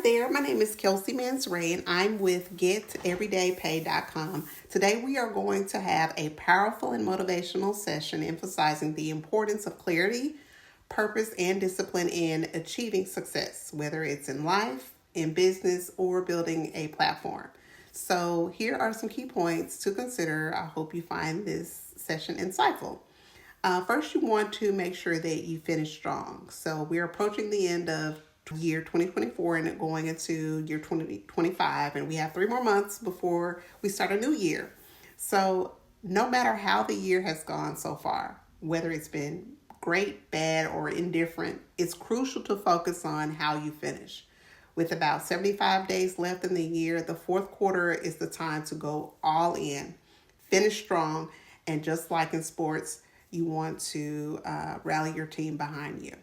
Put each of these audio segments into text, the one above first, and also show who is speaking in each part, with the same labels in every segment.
Speaker 1: there, my name is Kelsey Mansray and I'm with GetEverydayPay.com. Today we are going to have a powerful and motivational session emphasizing the importance of clarity, purpose, and discipline in achieving success, whether it's in life, in business, or building a platform. So here are some key points to consider. I hope you find this session insightful. First, you want to make sure that you finish strong. So we're approaching the end of year 2024 and going into year 2025, and we have 3 more months before we start a new year. So no matter how the year has gone so far, whether it's been great, bad, or indifferent, it's crucial to focus on how you finish. With about 75 days left in the year, the fourth quarter is the time to go all in, finish strong, and just like in sports, you want to rally your team behind you.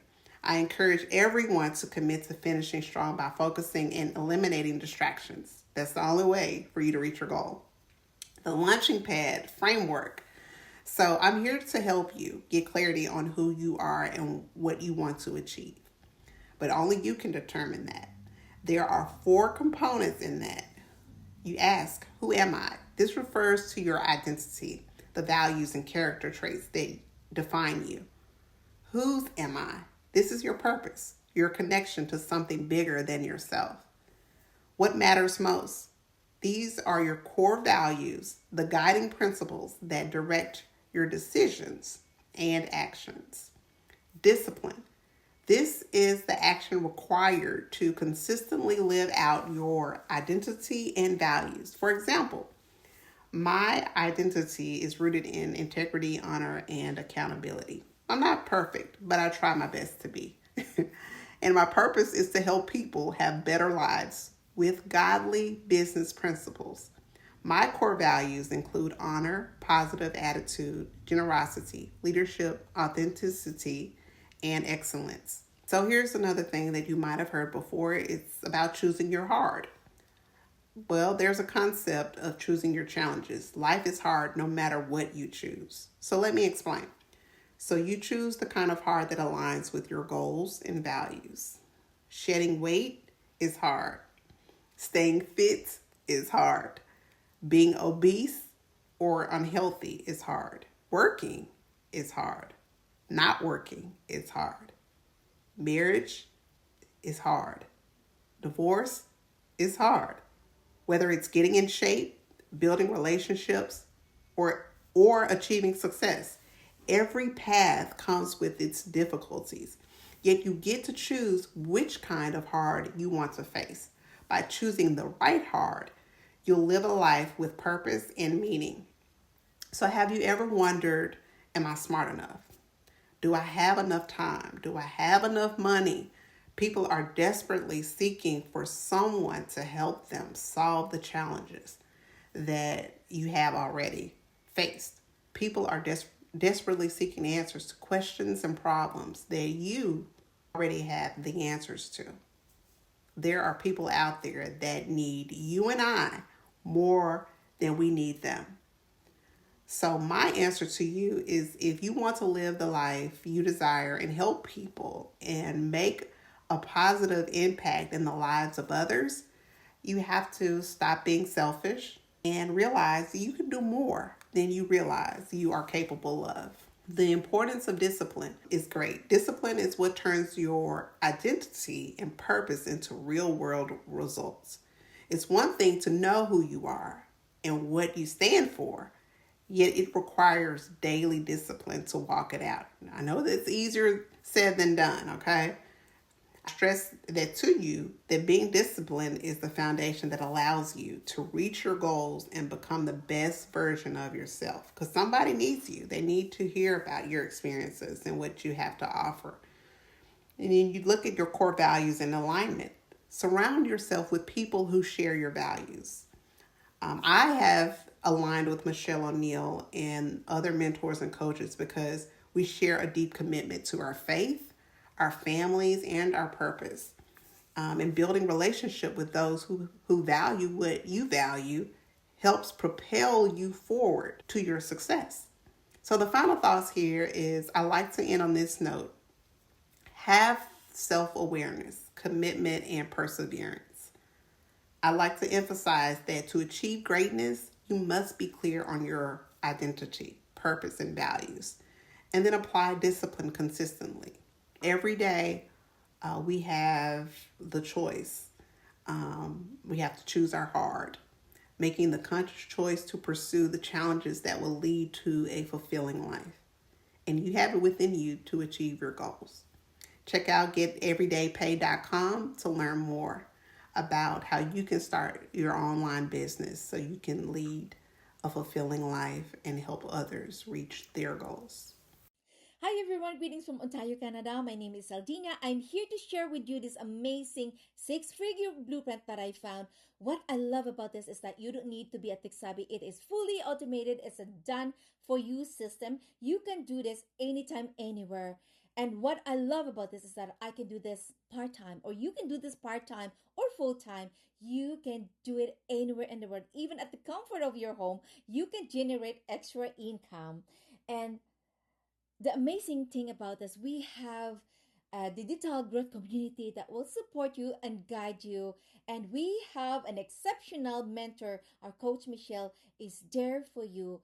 Speaker 1: I encourage everyone to commit to finishing strong by focusing and eliminating distractions. That's the only way for you to reach your goal. The launching pad framework. So I'm here to help you get clarity on who you are and what you want to achieve. But only you can determine that. There are 4 components in that. You ask, who am I? This refers to your identity, the values and character traits that define you. Whose am I? This is your purpose, your connection to something bigger than yourself. What matters most? These are your core values, the guiding principles that direct your decisions and actions. Discipline. This is the action required to consistently live out your identity and values. For example, my identity is rooted in integrity, honor, and accountability. I'm not perfect, but I try my best to be. And my purpose is to help people have better lives with godly business principles. My core values include honor, positive attitude, generosity, leadership, authenticity, and excellence. So here's another thing that you might have heard before. It's about choosing your hard. Well, there's a concept of choosing your challenges. Life is hard no matter what you choose. So let me explain. So you choose the kind of hard that aligns with your goals and values. Shedding weight is hard. Staying fit is hard. Being obese or unhealthy is hard. Working is hard. Not working is hard. Marriage is hard. Divorce is hard. Whether it's getting in shape, building relationships, or achieving success, every path comes with its difficulties. Yet you get to choose which kind of hard you want to face. By choosing the right hard, you'll live a life with purpose and meaning. So have you ever wondered, am I smart enough? Do I have enough time? Do I have enough money? People are desperately seeking for someone to help them solve the challenges that you have already faced. People are desperately seeking answers to questions and problems that you already have the answers to. There are people out there that need you and I more than we need them. So my answer to you is, if you want to live the life you desire and help people and make a positive impact in the lives of others, you have to stop being selfish and realize you can do more than you realize you are capable of. The importance of discipline is great. Discipline is what turns your identity and purpose into real world results. It's one thing to know who you are and what you stand for, yet it requires daily discipline to walk it out. I know that's easier said than done, okay? I stress that to you, that being disciplined is the foundation that allows you to reach your goals and become the best version of yourself. Because somebody needs you. They need to hear about your experiences and what you have to offer. And then you look at your core values in alignment. Surround yourself with people who share your values. I have aligned with Michelle O'Neill and other mentors and coaches because we share a deep commitment to our faith, our families, and our purpose. And building relationship with those who value what you value helps propel you forward to your success. So the final thoughts here is, I like to end on this note. Have self-awareness, commitment, and perseverance. I like to emphasize that to achieve greatness, you must be clear on your identity, purpose, and values, and then apply discipline consistently. Every day, we have the choice. We have to choose our heart, making the conscious choice to pursue the challenges that will lead to a fulfilling life. And you have it within you to achieve your goals. Check out geteverydaypay.com to learn more about how you can start your online business so you can lead a fulfilling life and help others reach their goals.
Speaker 2: Hi everyone, greetings from Ontario, Canada. My name is Saldina. I'm here to share with you this amazing six-figure blueprint that I found. What I love about this is that you don't need to be a tech savvy. It is fully automated. It's a done for you system. You can do this anytime, anywhere. And what I love about this is that I can do this part-time, or you can do this part-time or full-time. You can do it anywhere in the world, even at the comfort of your home. You can generate extra income. And the amazing thing about this, we have a digital growth community that will support you and guide you. And we have an exceptional mentor. Our coach Michelle is there for you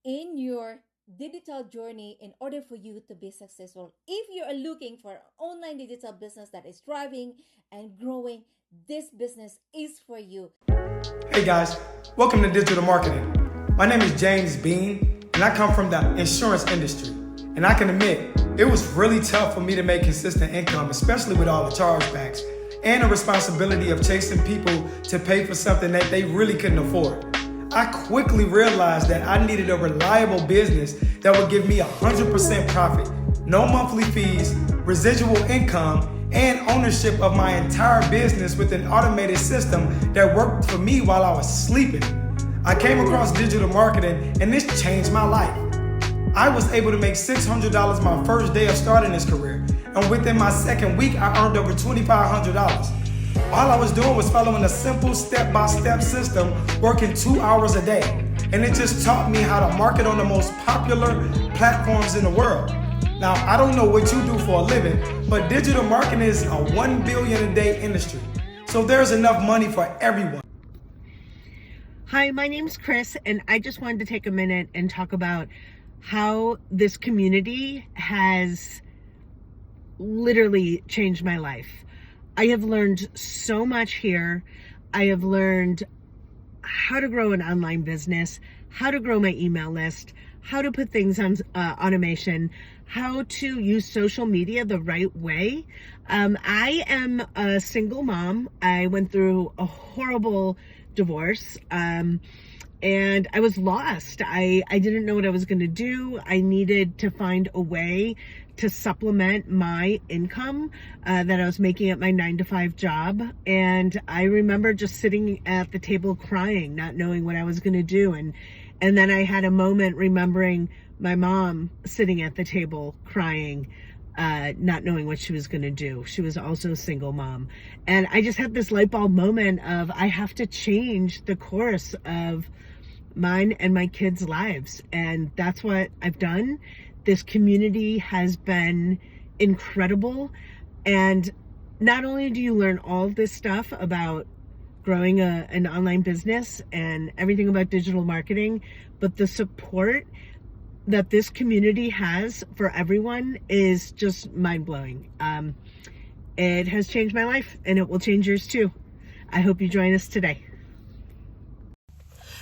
Speaker 2: in your digital journey in order for you to be successful. If you are looking for an online digital business that is thriving and growing, this business is for you.
Speaker 3: Hey guys, welcome to Digital Marketing. My name is James Bean, and I come from the insurance industry. And I can admit, it was really tough for me to make consistent income, especially with all the chargebacks and the responsibility of chasing people to pay for something that they really couldn't afford. I quickly realized that I needed a reliable business that would give me 100% profit, no monthly fees, residual income, and ownership of my entire business with an automated system that worked for me while I was sleeping. I came across digital marketing, and this changed my life. I was able to make $600 my first day of starting this career, and within my second week, I earned over $2,500. All I was doing was following a simple step-by-step system, working 2 hours a day. And it just taught me how to market on the most popular platforms in the world. Now, I don't know what you do for a living, but digital marketing is a $1 billion a day industry. So there's enough money for everyone.
Speaker 4: Hi, my name's Chris, and I just wanted to take a minute and talk about how this community has literally changed my life. I have learned so much here. I have learned how to grow an online business, how to grow my email list, how to put things on automation, how to use social media the right way. I am a single mom. I went through a horrible divorce, and I was lost. I didn't know what I was going to do. I needed to find a way to supplement my income that I was making at my 9-to-5 job. And I remember just sitting at the table crying, not knowing what I was going to do. And then I had a moment remembering my mom sitting at the table crying, not knowing what she was going to do. She was also a single mom. And I just had this light bulb moment of, I have to change the course of mine and my kids' lives. And that's what I've done. This community has been incredible. And not only do you learn all of this stuff about growing an online business and everything about digital marketing, but the support that this community has for everyone is just mind-blowing. It has changed my life, and it will change yours too. I hope you join us today.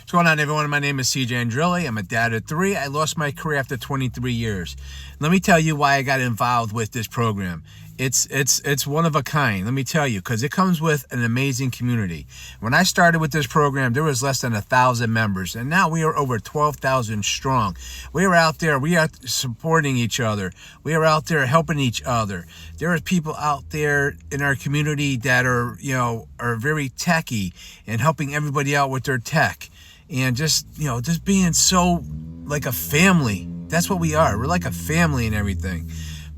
Speaker 5: What's going on, everyone? My name is CJ Andrilli. I'm a dad of 3. I lost my career after 23 years. Let me tell you why I got involved with this program. It's one of a kind, let me tell you, because it comes with an amazing community. When I started with this program, there was less than 1,000 members, and now we are over 12,000 strong. We are out there. We are supporting each other. We are out there helping each other. There are people out there in our community that are very techy and helping everybody out with their tech. And just being so like a family. That's what we are. We're like a family and everything.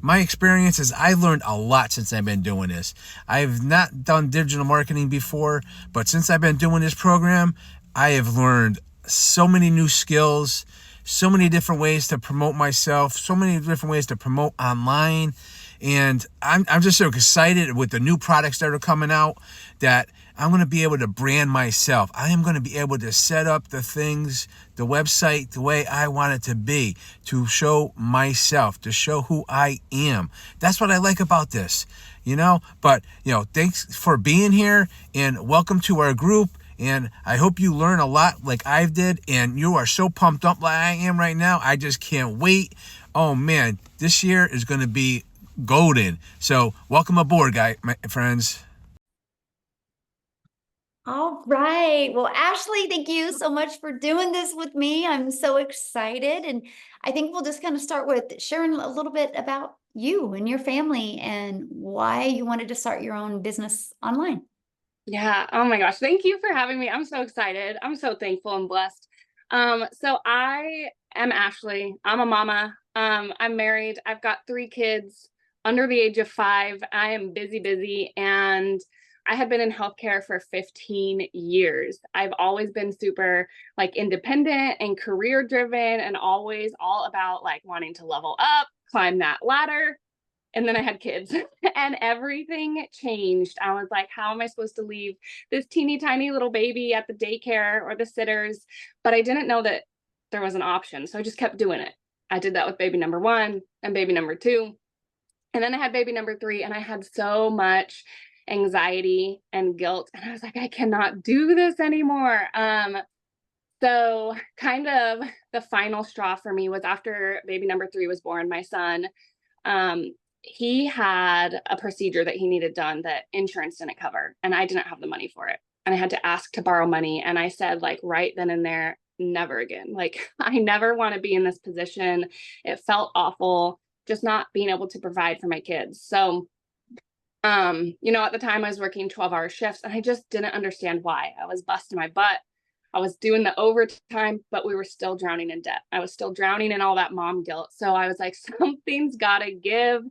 Speaker 5: My experience is I learned a lot since I've been doing this. I've not done digital marketing before, but since I've been doing this program, I have learned so many new skills, so many different ways to promote myself, so many different ways to promote online. And I'm just so excited with the new products that are coming out that I'm going to be able to brand myself. I am going to be able to set up the things, the website, the way I want it to be, to show myself, to show who I am. That's what I like about this, But, thanks for being here and welcome to our group. And I hope you learn a lot like I did. And you are so pumped up like I am right now. I just can't wait. Oh, man, this year is going to be golden. So welcome aboard, my friends.
Speaker 6: All right. Well, Ashley, thank you so much for doing this with me. I'm so excited. And I think we'll just kind of start with sharing a little bit about you and your family and why you wanted to start your own business online.
Speaker 7: Yeah. Oh my gosh. Thank you for having me. I'm so excited. I'm so thankful and blessed. So I am Ashley. I'm a mama. I'm married. I've got 3 kids under the age of 5. I am busy, and I had been in healthcare for 15 years. I've always been super independent and career driven and always all about wanting to level up, climb that ladder. And then I had kids and everything changed. I was like, how am I supposed to leave this teeny tiny little baby at the daycare or the sitters? But I didn't know that there was an option. So I just kept doing it. I did that with baby number 1 and baby number 2. And then I had baby number 3, and I had so much anxiety and guilt. And I was like, I cannot do this anymore. So kind of the final straw for me was after baby number 3 was born, my son, he had a procedure that he needed done that insurance didn't cover, and I didn't have the money for it. And I had to ask to borrow money. And I said, right then and there, never again. I never want to be in this position. It felt awful, just not being able to provide for my kids. So, at the time I was working 12-hour shifts, and I just didn't understand why. I was busting my butt. I was doing the overtime, but we were still drowning in debt. I was still drowning in all that mom guilt. So I was like, something's got to give.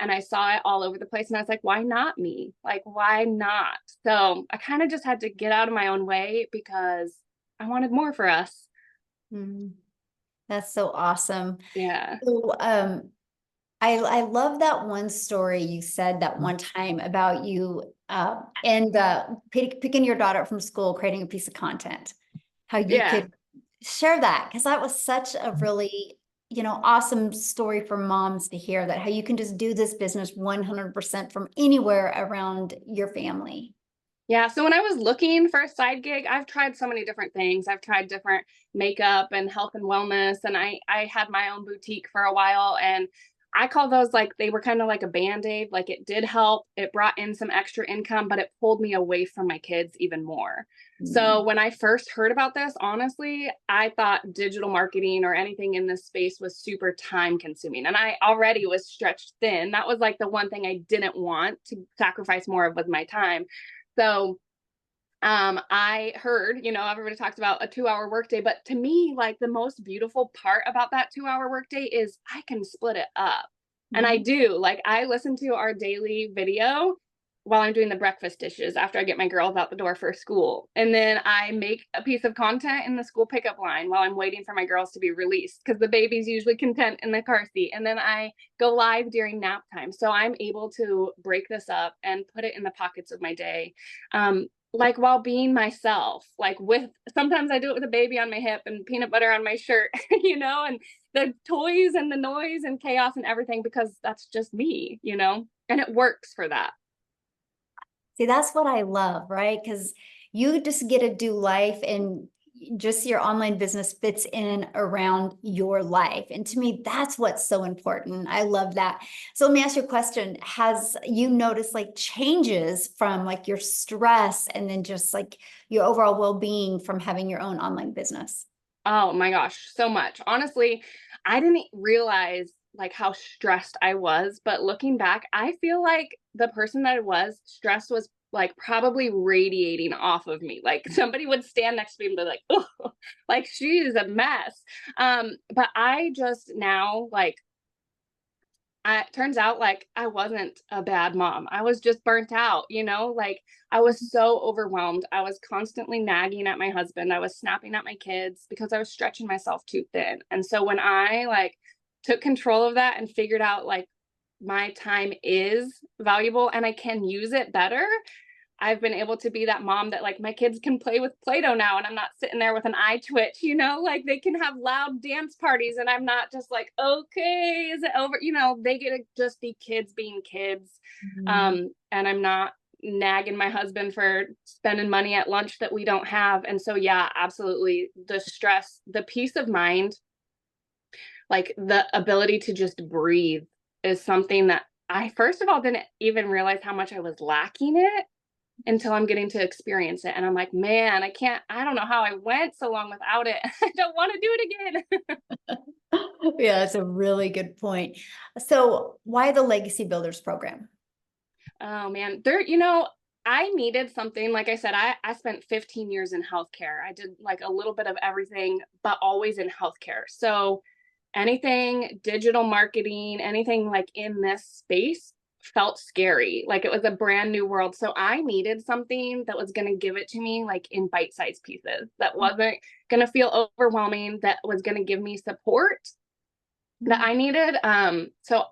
Speaker 7: And I saw it all over the place. And I was like, why not me? Why not? So I kind of just had to get out of my own way because I wanted more for us.
Speaker 6: Mm-hmm. That's so awesome.
Speaker 7: Yeah.
Speaker 6: So, I love that one story you said that one time about you and picking your daughter up from school, creating a piece of content. How you could share that, because that was such a really awesome story for moms to hear, that how you can just do this business 100% from anywhere around your family.
Speaker 7: Yeah. So when I was looking for a side gig, I've tried so many different things. I've tried different makeup and health and wellness. And I had my own boutique for a while, and I call those they were kind of like a Band-Aid. It did help. It brought in some extra income, but it pulled me away from my kids even more. So when I first heard about this, honestly, I thought digital marketing or anything in this space was super time consuming. And I already was stretched thin. That was the one thing I didn't want to sacrifice more of with my time. So I heard, everybody talks about a 2-hour workday, but to me, the most beautiful part about that 2-hour workday is I can split it up. And I do. I listen to our daily video while I'm doing the breakfast dishes after I get my girls out the door for school. And then I make a piece of content in the school pickup line while I'm waiting for my girls to be released, because the baby's usually content in the car seat. And then I go live during nap time. So I'm able to break this up and put it in the pockets of my day. While being myself, sometimes I do it with a baby on my hip and peanut butter on my shirt, and the toys and the noise and chaos and everything, because that's just me, and it works for that.
Speaker 6: See, that's what I love, right? Because you just get to do life, and just your online business fits in around your life. And to me, that's what's so important. I love that. So let me ask you a question. Has you noticed changes from your stress and then just your overall well-being from having your own online business?
Speaker 7: Oh my gosh, so much. Honestly, I didn't realize how stressed I was, but looking back, I feel like the person that I was, stress was probably radiating off of me. Somebody would stand next to me and be like, oh, she is a mess. But I just now it turns out I wasn't a bad mom. I was just burnt out, I was so overwhelmed. I was constantly nagging at my husband. I was snapping at my kids because I was stretching myself too thin. And so when I took control of that and figured out my time is valuable and I can use it better, I've been able to be that mom that like my kids can play with Play-Doh now and I'm not sitting there with an eye twitch, like they can have loud dance parties and I'm not just like, okay, is it over? They get to just be kids being kids. And I'm not nagging my husband for spending money at lunch that we don't have. And so, yeah, absolutely. The stress, the peace of mind, like the ability to just breathe is something that I, first of all, didn't even realize how much I was lacking it until I'm getting to experience it. And I'm like, man, I don't know how I went so long without it. I don't want to do it again.
Speaker 6: Yeah, that's a really good point. So why the Legacy Builders program?
Speaker 7: Oh man, I needed something. Like I said, I spent 15 years in healthcare. I did like a little bit of everything, but always in healthcare. So anything digital marketing, anything like in this space felt scary. Like it was a brand new world. So I needed something that was going to give it to me like in bite-sized pieces, that wasn't going to feel overwhelming, that was going to give me support that I needed. So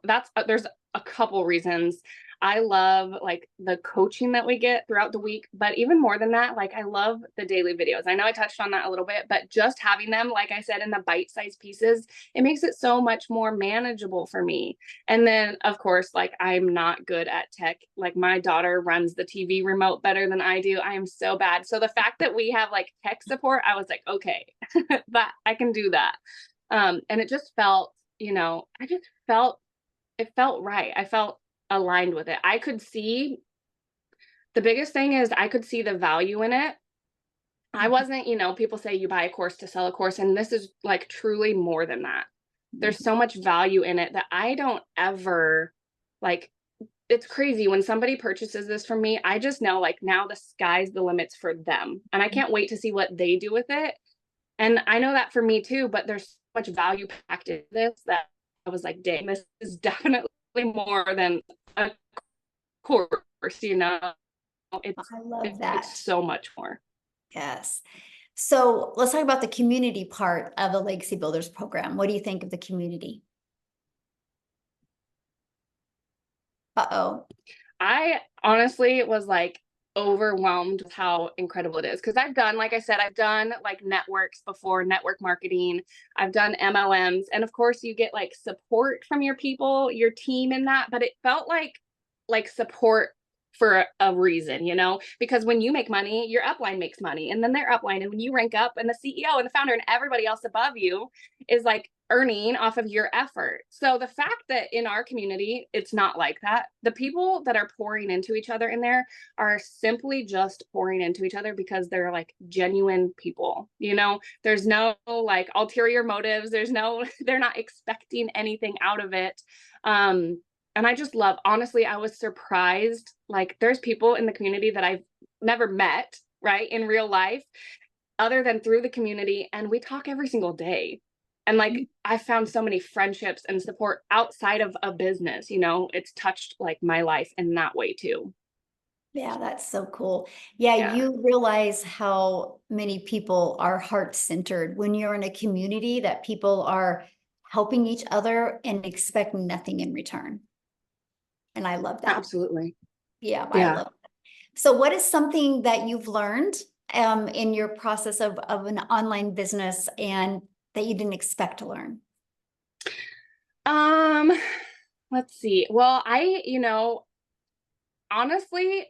Speaker 7: there's a couple reasons. I love like the coaching that we get throughout the week, but even more than that, like I love the daily videos. I know I touched on that a little bit, but just having them, like I said, in the bite-sized pieces, it makes it so much more manageable for me. And then of course, like I'm not good at tech. Like my daughter runs the TV remote better than I do. I am so bad. So the fact that we have like tech support, I was like, okay, that I can do that. And it just felt, it felt right. I felt aligned with it. The biggest thing is I could see the value in it. I wasn't, people say you buy a course to sell a course, and this is like truly more than that. There's so much value in it that I don't ever like. It's crazy when somebody purchases this from me. I just know like now the sky's the limits for them, and I can't wait to see what they do with it. And I know that for me too, but there's so much value packed in this that I was like, dang, this is definitely more than a course,
Speaker 6: I love
Speaker 7: it's
Speaker 6: that.
Speaker 7: so much more.
Speaker 6: Yes. So let's talk about the community part of the Legacy Builders program. What do you think of the community? Uh-oh.
Speaker 7: I honestly was like overwhelmed with how incredible it is. Cause like I said, I've done like networks before, network marketing. I've done MLMs. And of course you get like support from your people, your team in that, but it felt like support for a reason, because when you make money, your upline makes money and then their upline. And when you rank up and the CEO and the founder and everybody else above you is like earning off of your effort. So the fact that in our community, it's not like that. The people that are pouring into each other in there are simply just pouring into each other because they're like genuine people, there's no like ulterior motives. They're not expecting anything out of it. And I just honestly, I was surprised. Like there's people in the community that I've never met, right, in real life, other than through the community. And we talk every single day. And like, I found so many friendships and support outside of a business, it's touched like my life in that way too.
Speaker 6: Yeah, that's so cool. Yeah,
Speaker 7: Yeah.
Speaker 6: you realize how many people are heart-centered when you're in a community that people are helping each other and expecting nothing in return. And I love that.
Speaker 7: Absolutely.
Speaker 6: Yeah, I
Speaker 7: Yeah.
Speaker 6: love that. So what is something that you've learned in your process of an online business and that you didn't expect to learn?
Speaker 7: Let's see. Well, honestly,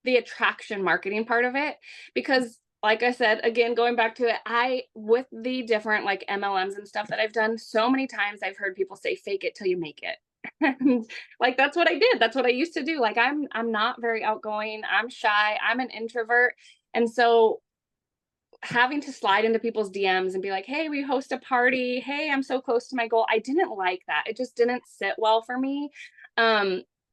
Speaker 7: the attraction marketing part of it, because like I said, again, going back to it, with the different like MLMs and stuff that I've done, so many times I've heard people say, fake it till you make it. And like, that's what I did. That's what I used to do. Like, I'm not very outgoing. I'm shy. I'm an introvert. And so having to slide into people's DMs and be like, hey, we host a party. Hey, I'm so close to my goal. I didn't like that. It just didn't sit well for me.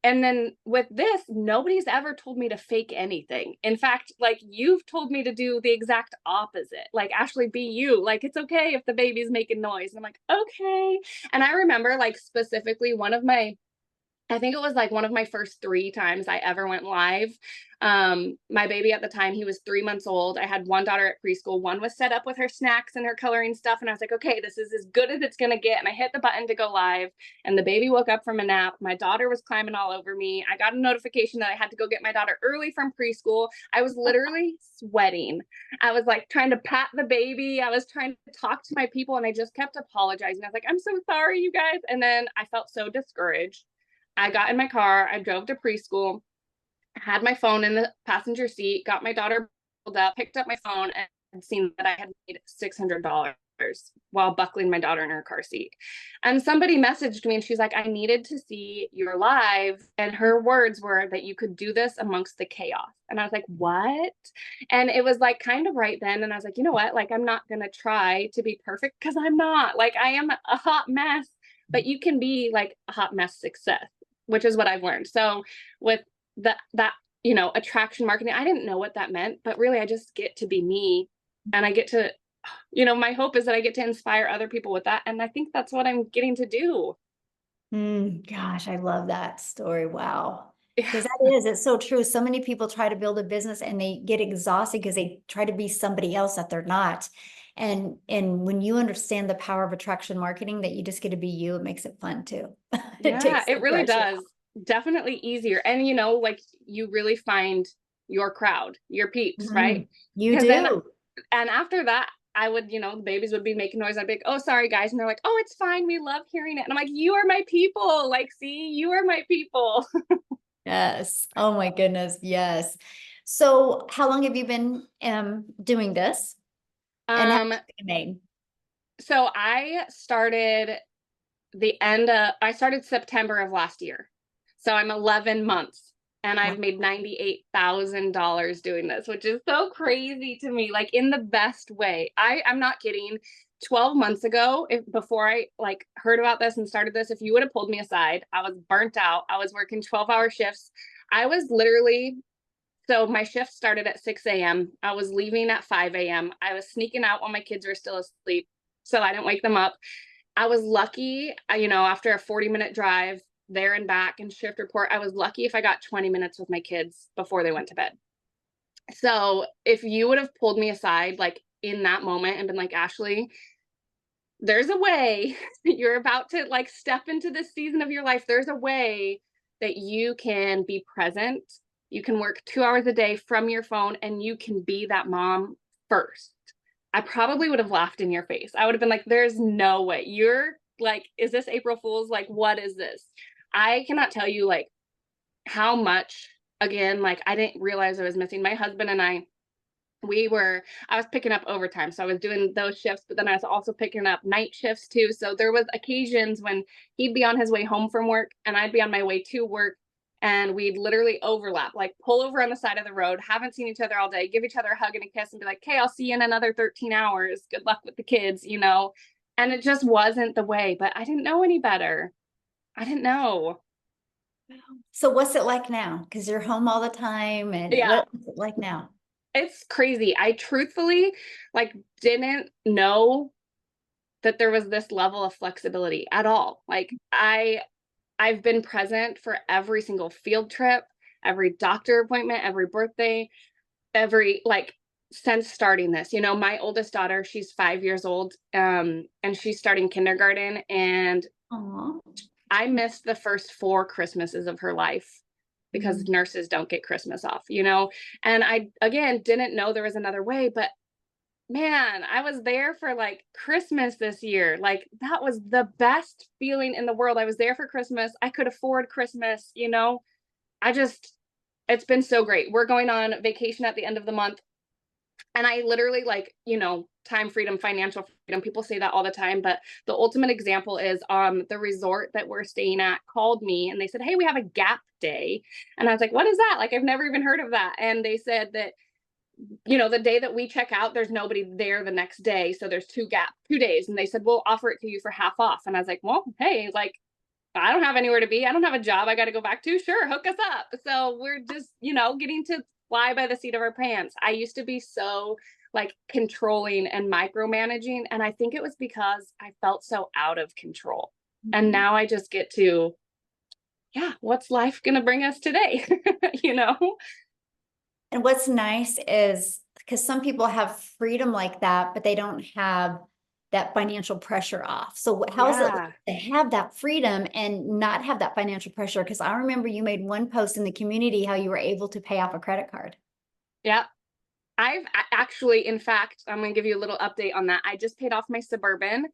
Speaker 7: And then with this, nobody's ever told me to fake anything. In fact, like you've told me to do the exact opposite. Like, Ashley, be you. Like, it's okay if the baby's making noise. And I'm like, okay. And I remember like specifically one of my I think it was like one of my first 3 times I ever went live. My baby at the time, he was 3 months old. I had one daughter at preschool. One was set up with her snacks and her coloring stuff. And I was like, okay, this is as good as it's going to get. And I hit the button to go live. And the baby woke up from a nap. My daughter was climbing all over me. I got a notification that I had to go get my daughter early from preschool. I was literally sweating. I was like trying to pat the baby. I was trying to talk to my people. And I just kept apologizing. I was like, I'm so sorry, you guys. And then I felt so discouraged. I got in my car, I drove to preschool, had my phone in the passenger seat, got my daughter pulled up, picked up my phone, and seen that I had made $600 while buckling my daughter in her car seat. And somebody messaged me and she's like, I needed to see your live. And her words were that you could do this amongst the chaos. And I was like, what? And it was like kind of right then. And I was like, you know what? Like, I'm not going to try to be perfect because I'm not. Like, I am a hot mess, but you can be like a hot mess success, which is what I've learned. So with that, attraction marketing, I didn't know what that meant, but really I just get to be me, and I get to, my hope is that I get to inspire other people with that. And I think that's what I'm getting to do.
Speaker 6: Gosh, I love that story. Wow. Because it's so true. So many people try to build a business and they get exhausted because they try to be somebody else that they're not. And when you understand the power of attraction marketing, that you just get to be you, it makes it fun too.
Speaker 7: Yeah, it really does. Definitely easier. And like you really find your crowd, your peeps, right?
Speaker 6: You do.
Speaker 7: And after that, I would, the babies would be making noise. I'd be like, oh, sorry, guys. And they're like, oh, it's fine. We love hearing it. And I'm like, you are my people. Like, see, you are my people.
Speaker 6: Yes. Oh my goodness. Yes. So how long have you been doing this? And how much have you made?
Speaker 7: So I started September of last year. So I'm 11 months and I've made $98,000 doing this, which is so crazy to me, like in the best way. I'm not kidding. 12 months ago, before I heard about this and started this, if you would have pulled me aside, I was burnt out. I was working 12-hour shifts. I was literally, so my shift started at 6 a.m. I was leaving at 5 a.m. I was sneaking out while my kids were still asleep, so I didn't wake them up. I was lucky, after a 40-minute drive there and back and shift report, I was lucky if I got 20 minutes with my kids before they went to bed. So if you would have pulled me aside, like in that moment and been like, Ashley, there's a way you're about to step into this season of your life. There's a way that you can be present. You can work 2 hours a day from your phone and you can be that mom first. I probably would have laughed in your face. I would have been like, there's no way. You're like, is this April Fool's? Like, what is this? I cannot tell you how much, again, I didn't realize I was missing. My husband and I was picking up overtime. So I was doing those shifts, but then I was also picking up night shifts too. So there was occasions when he'd be on his way home from work and I'd be on my way to work, and we'd literally overlap, pull over on the side of the road, haven't seen each other all day, give each other a hug and a kiss and be like, okay, I'll see you in another 13 hours. Good luck with the kids, And it just wasn't the way, but I didn't know any better. I didn't know.
Speaker 6: So what's it like now? Because you're home all the time, and what's it like now?
Speaker 7: It's crazy. I truthfully didn't know that there was this level of flexibility at all. I've been present for every single field trip, every doctor appointment, every birthday, since starting this. My oldest daughter, she's 5 years old, and she's starting kindergarten, and
Speaker 6: Aww.
Speaker 7: I missed the first 4 Christmases of her life because nurses don't get Christmas off, and I, again, didn't know there was another way, but man, I was there for Christmas this year. That was the best feeling in the world. I was there for Christmas. I could afford Christmas, it's been so great. We're going on vacation at the end of the month. And I literally time freedom, financial freedom. People say that all the time, but the ultimate example is the resort that we're staying at called me and they said, hey, we have a gap day. And I was like, what is that? I've never even heard of that. And they said that, the day that we check out, there's nobody there the next day. So there's 2 days. And they said, we'll offer it to you for half off. And I was like, well, hey, I don't have anywhere to be. I don't have a job I got to go back to. Sure. Hook us up. So we're just, getting to fly by the seat of our pants. I used to be so controlling and micromanaging. And I think it was because I felt so out of control. And now I just get to yeah, what's life going to bring us today? You know?
Speaker 6: And what's nice is because some people have freedom like that, but they don't have that financial pressure off. So how is it
Speaker 7: Yeah.
Speaker 6: to have that freedom and not have that financial pressure? Because I remember you made one post in the community how you were able to pay off a credit card.
Speaker 7: Yeah. Actually, in fact, I'm going to give you a little update on that. I just paid off my Suburban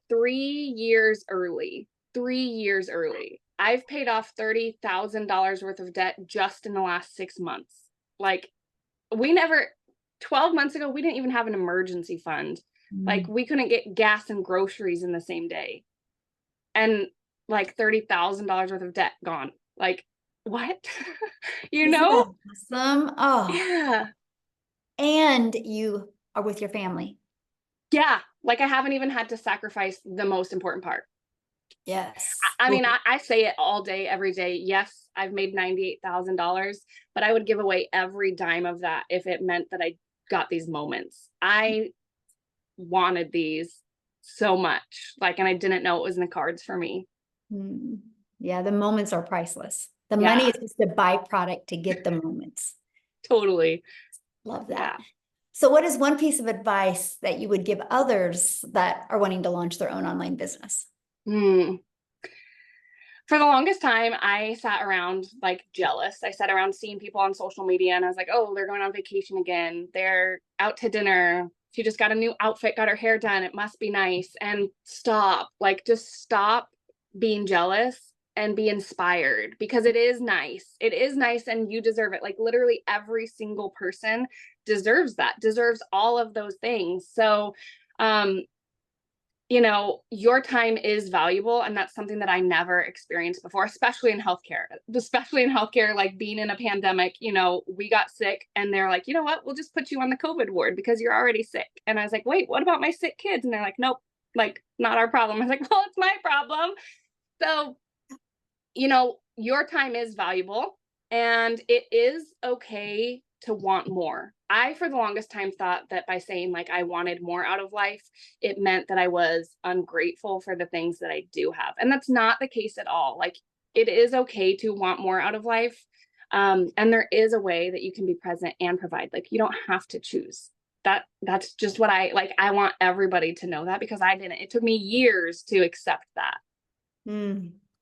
Speaker 7: 3 years early. 3 years early. I've paid off $30,000 worth of debt just in the last 6 months. Like, we never, 12 months ago, we didn't even have an emergency fund. Like, we couldn't get gas and groceries in the same day. And like $30,000 worth of debt gone. Like, what? You
Speaker 6: Isn't
Speaker 7: know?
Speaker 6: that awesome? Oh,
Speaker 7: Yeah.
Speaker 6: and you are with your family.
Speaker 7: Yeah. Like, I haven't even had to sacrifice the most important part.
Speaker 6: Yes.
Speaker 7: I mean, I say it all day, every day. Yes, I've made $98,000, but I would give away every dime of that if it meant that I got these moments. I wanted these so much, like, and I didn't know it was in the cards for me.
Speaker 6: Mm. Yeah, the moments are priceless. The money
Speaker 7: Yeah,
Speaker 6: is just a byproduct to get the moments.
Speaker 7: totally.
Speaker 6: Love
Speaker 7: Yeah.
Speaker 6: that. So what is one piece of advice that you would give others that are wanting to launch their own online business?
Speaker 7: Hmm. For the longest time, I sat around like jealous. I sat around seeing people on social media and I was like, oh, they're going on vacation again. They're out to dinner. She just got a new outfit, got her hair done. It must be nice. And stop, like, just stop being jealous and be inspired because it is nice. It is nice and you deserve it. Like, literally every single person deserves that, deserves all of those things. So, um, your time is valuable. And that's something that I never experienced before, especially in healthcare, like being in a pandemic, we got sick and they're like, you know what, we'll just put you on the COVID ward because you're already sick. And I was like, wait, what about my sick kids? And they're like, nope, like, not our problem. I was like, well, it's my problem. So, your time is valuable and it is okay to want more. I, for the longest time, thought that by saying like I wanted more out of life, it meant that I was ungrateful for the things that I do have. And that's not the case at all. Like, it is okay to want more out of life. And there is a way that you can be present and provide. Like, you don't have to choose. That's just what I like. I want everybody to know that because I didn't. It took me years to accept that.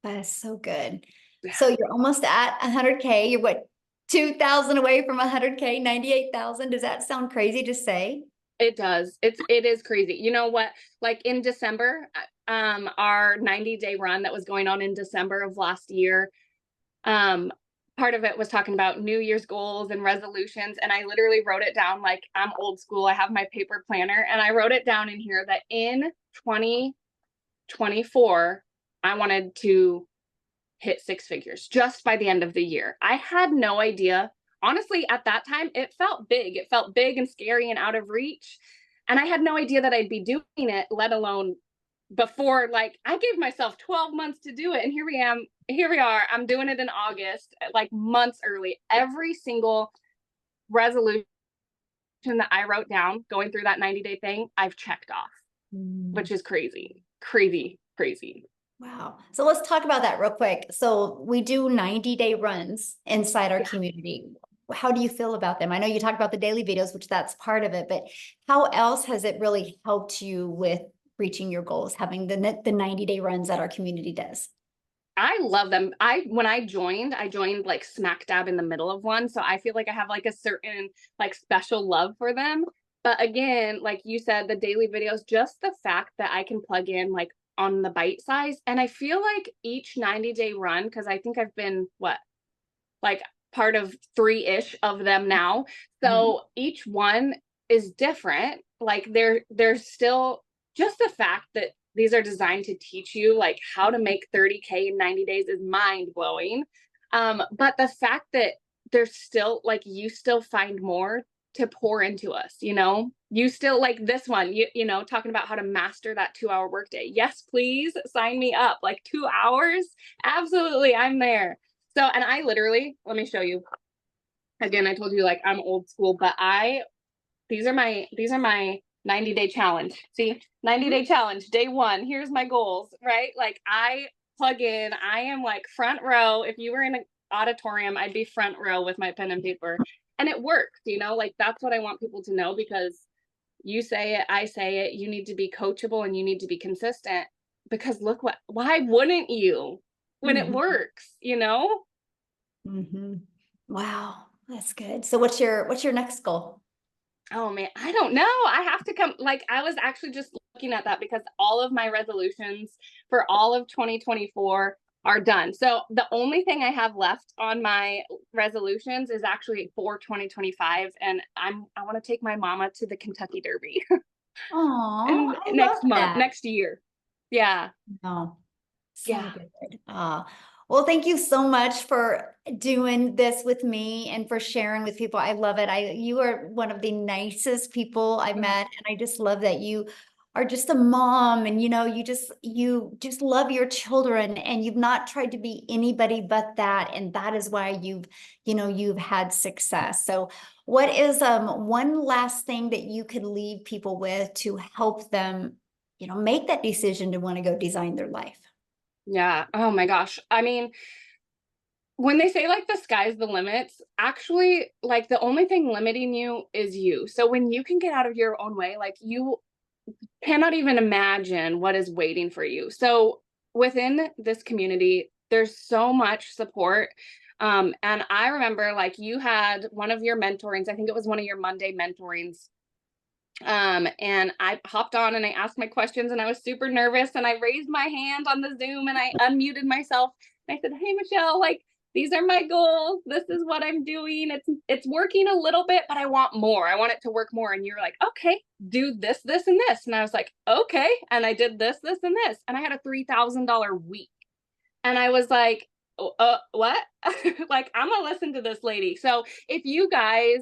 Speaker 6: That is so good.
Speaker 7: Yeah.
Speaker 6: So you're almost at 100K. You're what, 2,000 away from 100K, 98,000. Does that sound crazy to say?
Speaker 7: It does. It is crazy. You know what? Like in December, our 90-day run that was going on in December of last year, part of it was talking about New Year's goals and resolutions. And I literally wrote it down like I'm old school. I have my paper planner and I wrote it down in here that in 2024, I wanted to hit six figures just by the end of the year. I had no idea. Honestly, at that time, it felt big. It felt big and scary and out of reach. And I had no idea that I'd be doing it, let alone before, like, I gave myself 12 months to do it. And here we are. I'm doing it in August, like months early. Every single resolution that I wrote down going through that 90-day thing, I've checked off, which is crazy, crazy, crazy.
Speaker 6: Wow. So let's talk about that real quick. So we do 90-day runs inside our community. How do you feel about them? I know you talked about the daily videos, which that's part of it, but how else has it really helped you with reaching your goals, having the 90-day runs that our community does?
Speaker 7: I love them. When I joined like smack dab in the middle of one. So I feel like I have like a certain like special love for them. But again, like you said, the daily videos, just the fact that I can plug in like on the bite size. And I feel like each 90-day run, because I think I've been like part of 3-ish of them now. So each one is different. Like there's still just the fact that these are designed to teach you like how to make 30K in 90 days is mind blowing. But the fact that there's still like, you still find more to pour into us, you still like this one, talking about how to master that 2-hour workday. Yes, please sign me up. Like 2 hours. Absolutely. I'm there. So, and I literally, let me show you again. I told you like I'm old school, but these are my 90-day challenge. See, 90-day challenge, day one. Here's my goals, right? Like I plug in. I am like front row. If you were in an auditorium, I'd be front row with my pen and paper. And it worked, like that's what I want people to know, because you say it, I say it, you need to be coachable and you need to be consistent, because why wouldn't you when it works,
Speaker 6: Wow, that's good. So what's your next goal?
Speaker 7: Oh man, I don't know. I have to come, I was actually just looking at that, because all of my resolutions for all of 2024 are done. So the only thing I have left on my resolutions is actually for 2025. And I want to take my mama to the Kentucky Derby
Speaker 6: Oh, I love that.
Speaker 7: next year. Yeah.
Speaker 6: Oh, so
Speaker 7: Yeah.
Speaker 6: good. Well, thank you so much for doing this with me and for sharing with people. I love it. You are one of the nicest people I've met, and I just love that you are just a mom, and you just love your children, and you've not tried to be anybody but that, and that is why you've had success. So what is one last thing that you could leave people with to help them make that decision to want to go design their life?
Speaker 7: Yeah. Oh my gosh. I mean, when they say the sky's the limits, actually, the only thing limiting you is you. So when you can get out of your own way, you cannot even imagine what is waiting for you. So within this community, there's so much support. And I remember you had one of your mentorings, I think it was one of your Monday mentorings. And I hopped on and I asked my questions, and I was super nervous, and I raised my hand on the Zoom and I unmuted myself. And I said, "Hey, Michelle, these are my goals. This is what I'm doing. It's working a little bit, but I want more. I want it to work more." And you're like, "Okay, do this, this, and this." And I was like, "Okay." And I did this, this, and this. And I had a $3,000 week. And I was like, what? I'm gonna listen to this lady. So if you guys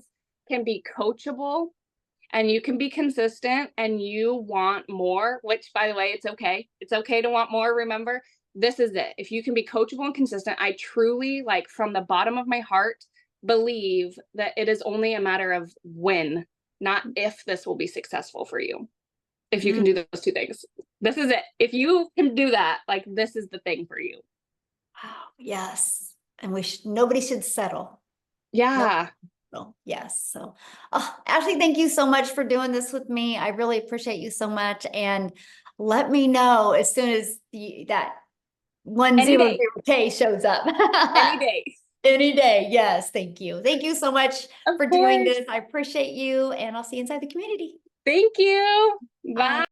Speaker 7: can be coachable, and you can be consistent, and you want more, which, by the way, it's okay. It's okay to want more. Remember, this is it. If you can be coachable and consistent, I truly, from the bottom of my heart, believe that it is only a matter of when, not if, this will be successful for you. If you can do those two things, this is it. If you can do that, this is the thing for you.
Speaker 6: Wow. Yes. And nobody should settle.
Speaker 7: Yeah.
Speaker 6: Yes. So, Ashley, thank you so much for doing this with me. I really appreciate you so much. And let me know as soon as that 100K shows up.
Speaker 7: Any day.
Speaker 6: Any day. Yes. Thank you. Thank you so much
Speaker 7: Of
Speaker 6: for doing
Speaker 7: course.
Speaker 6: this. I appreciate you, and I'll see you inside the community.
Speaker 7: Thank you. Bye.